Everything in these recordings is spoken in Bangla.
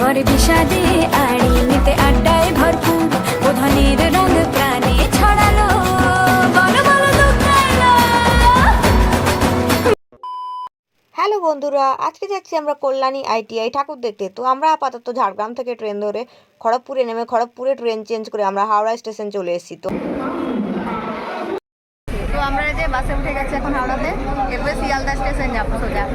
করে বিষাদে আড়ি নিতে আড্ডায় ভরপুর বোধনের রঙ প্রাণে ছড়ালো বলো বলো দুঃখাইলো। হ্যালো বন্ধুরা, আজকে যাচ্ছি আমরা কল্যাণী আইটিআই ঠাকুর দেখতে। তো আমরা আপাতত ঝাড়গ্রাম থেকে ট্রেন ধরে খড়গপুরে নেমে খড়গপুরে ট্রেন চেঞ্জ করে আমরা হাওড়া স্টেশন চলে এসেছি। তো আমরা এই যে বাসে উঠে গেছি এখন হাওড়াতে, এরপরে শিয়ালদা স্টেশন যাবো সোজা।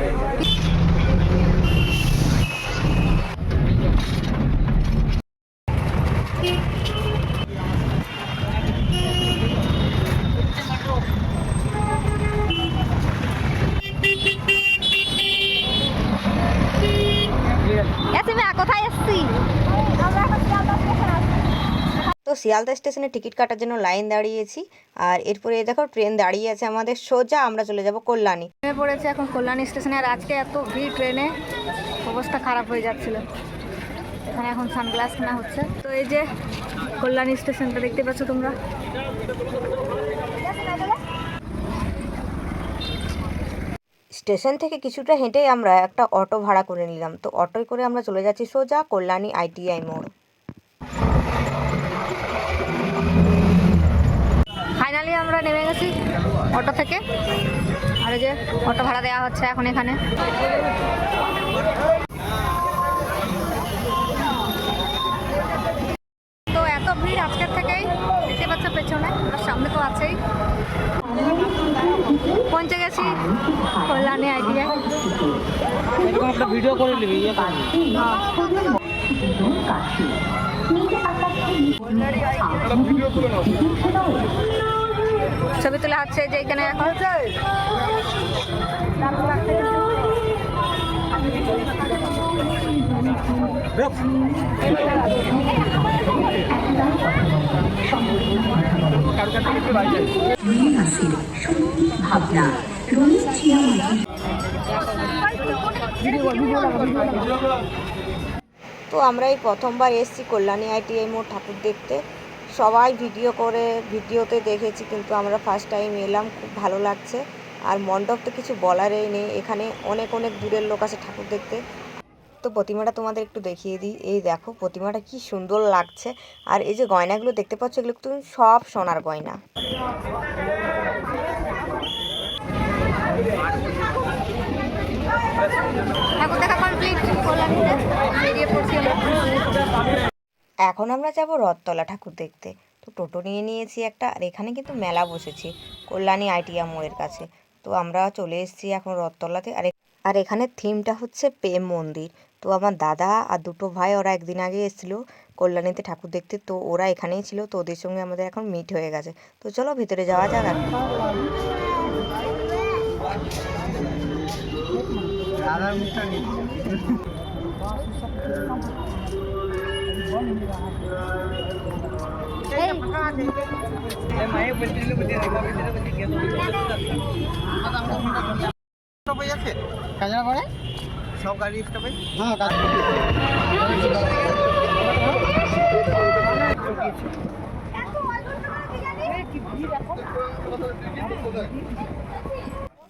কোথায় এসছি? তো শিয়ালদা স্টেশনে টিকিট কাটার জন্য লাইন দাঁড়িয়েছি, আর এরপরে দেখো ট্রেন দাঁড়িয়ে আছে আমাদের, সোজা আমরা চলে যাব কল্যাণী। নেমে পড়েছে এখন কল্যাণী স্টেশনে, আর আজকে এত ভিড় ট্রেনে অবস্থা খারাপ হয়ে যাচ্ছিল। এখানে এখন সানগ্লাস কেনা হচ্ছে। তো এই যে কল্যাণী স্টেশনটা দেখতে পাচ্ছ তোমরা। স্টেশন থেকে কিছুটা হেঁটেই আমরা একটা অটো ভাড়া করে নিলাম। তো অটোয় করে আমরা চলে যাচ্ছি সোজা কল্যাণী আইটিআই মোড়। ফাইনালি আমরা নেমে গেছি অটো থেকে, আর এই যে অটো ভাড়া দেওয়া হচ্ছে এখন এখানে। তো এত ভিড় আজকের থেকেই দেখতে পাচ্ছ পেছনে, আর সামনে তো আছেই। পৌঁছে গেছি কল্যাণী আইটিআই। একটা ভিডিও করে নিবি। ছবি তোলা হচ্ছে যে এখানে এখন। তো আমরা এই প্রথমবার এসেছি কল্যাণী আইটিআই মোড় ঠাকুর দেখতে। সবাই ভিডিও করে ভিডিওতে দেখেছি, কিন্তু আমরা ফার্স্ট টাইম এলাম, খুব ভালো লাগছে। আর মণ্ডপ তো কিছু বলারই নেই, এখানে অনেক অনেক দূরের লোক আসে ঠাকুর দেখতে। তো প্রতিমাটা তোমাদের একটু দেখিয়ে দিই। এই দেখো প্রতিমাটা কি সুন্দর লাগছে। আর এই যে গয়নাগুলো দেখতে পাচ্ছ, এগুলো তুমি সব সোনার গয়না। এখন আমরা যাব রথতলা ঠাকুর দেখতে। তো টোটো নিয়ে নিয়েছি একটা, আর এখানে কিন্তু মেলা বসেছে কল্যাণী আইটিআই মোড়ের কাছে। তো আমরা চলে এসেছি এখন রথতলাতে। আর এখানে থিমটা হচ্ছে প্রেম মন্দির। তো আমার দাদা আর দুটো ভাই, ওরা একদিন আগে এসেছিলো কল্যাণীতে ঠাকুর দেখতে, তো ওরা এখানেই ছিল। তো ওদের সঙ্গে আমাদের এখন মিট হয়ে গেছে। তো চলো ভিতরে যাওয়া যাক। সব গাড়ি স্টপে।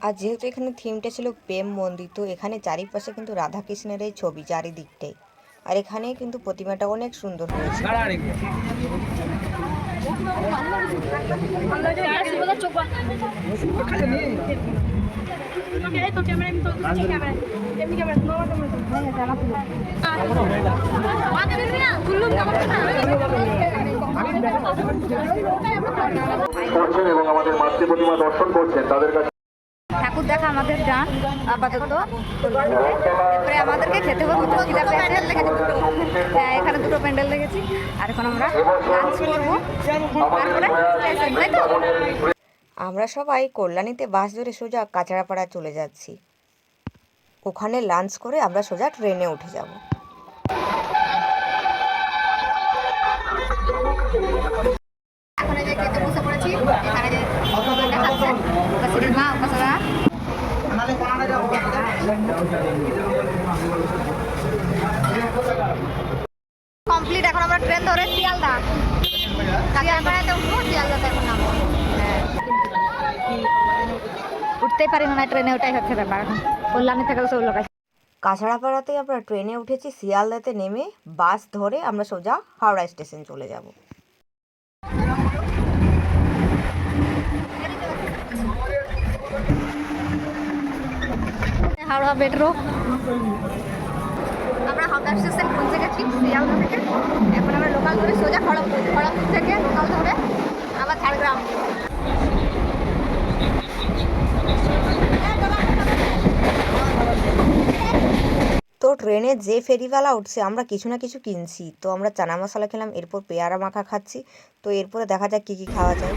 আর যেহেতু এখানে থিমটা ছিল প্রেম মন্দির, তো এখানে চারিপাশে কিন্তু রাধাকৃষ্ণের এই ছবি চারিদিকটাই। আর এখানে কিন্তু প্রতিমাটা অনেক সুন্দর হয়েছে। এবং আমাদের মাতৃ প্রতিমা দর্শন করছেন তাদের কাছে ঠাকুর দেখা আমাদের গান আপাতত। এরপরে আমাদেরকে খেতে হবে খিদা পেয়েছে। এখানে দুটো প্যান্ডেল দেখেছি, আর এখন আমরা লাঞ্চ করবো। আমরা সবাই কল্যাণীতে বাস ধরে সোজা কাঁচরাপাড়া চলে যাচ্ছি। ওখানে লাঞ্চ করে আমরা সোজা ট্রেনে উঠে যাব। এখন এই যে খেতে বসে পড়েছি। এখানে যে খাচ্ছেন মা উপাসনা। কমপ্লিট। এখন আমরা ট্রেন ধরে শিয়ালদা, কাঁচরাপাড়াতে উঠবো, শিয়ালদাতে এখন নামবো। উঠতেই পারি না ট্রেনে, ওটাই হচ্ছে ব্যাপার। এখন কল্যাণী থেকে সব লোক কাছড়াপাড়াতে আমরা ট্রেনে উঠেছি, শিয়ালদাতে নেমে বাস ধরে আমরা সোজা হাওড়া স্টেশন চলে যাব। হাওড়া মেট্রো, আমরা হাওড়া স্টেশন পৌঁছে গেছি শিয়ালদা থেকে। এখন আমরা লোকাল ধরে সোজা খড়গপুর, খড়গপুর থেকে লোকাল ধরে আবার ঝাড়গ্রাম। তো ট্রেনে যে ফেরিওয়ালা উঠছে আমরা কিছু না কিছু কিনছি। তো আমরা চানা মশলা খেলাম, এরপর পেয়ারা মাখা খাচ্ছি। তো এরপরে দেখা যাক কী কী খাওয়া যায়।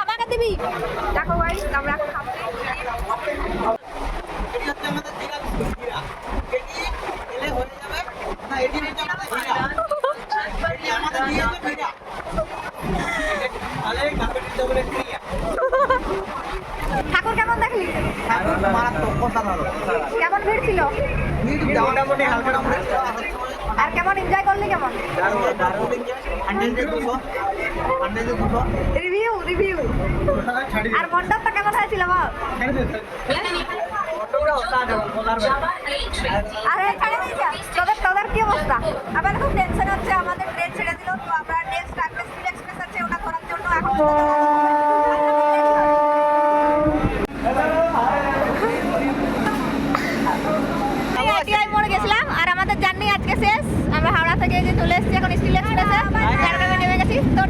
আমাকে দিবি দেখো ভাই, আমরা এখন খাবো। এটি হচ্ছে আমাদের জিরা জিরা। এটি এলে হয়ে যাবে না, এটি হচ্ছে আমাদের জিরা। এটি আমাদের দিয়েছে জিরা। তাহলে কাপড়টি ডবল ক্রিয়া। ঠাকুর কেমন দেখলি? এখন মারাত্মক অসাধারণ। কেমন ভিড় ছিল? মোটামুটি হালকা আমরা আর কেমন এনজয় করলি? কেমন রিভিউ রিভিউ? আর মণ্ডপটা কেমন হয়েছিল বল? আরে ছাড়ে দিয়েছে। তোদের কি অবস্থা? আমার খুব টেনশন হচ্ছে, আমাদের ট্রেন ছেড়ে দিল। তো আমরা নেক্সট এক্সপ্রেস আছে, ওটা করার জন্য এখন আইটিআই মোড়ে গেছিলাম। আর আমাদের জার্নি আজকে শেষ। আমরা হাওড়া থেকে যে চলে এসেছি এখন স্টিল এক্সপ্রেসে ঝাড়গ্রামে নেমে গেছি। তো